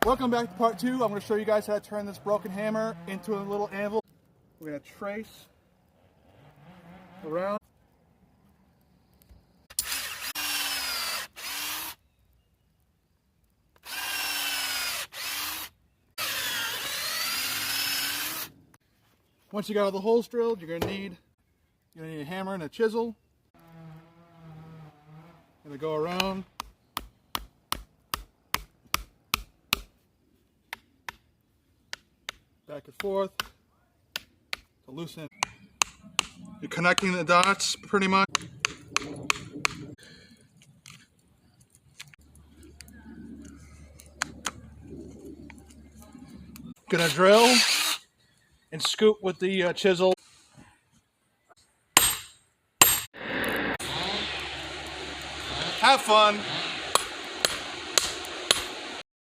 Welcome back to part 2. I'm going to show you guys how to turn this broken hammer into a little anvil. We're going to trace around. Once you got all the holes drilled, you're going to need a hammer and a chisel. Going to go around. Back and forth to loosen. You're connecting the dots pretty much. Gonna drill and scoop with the chisel. Have fun.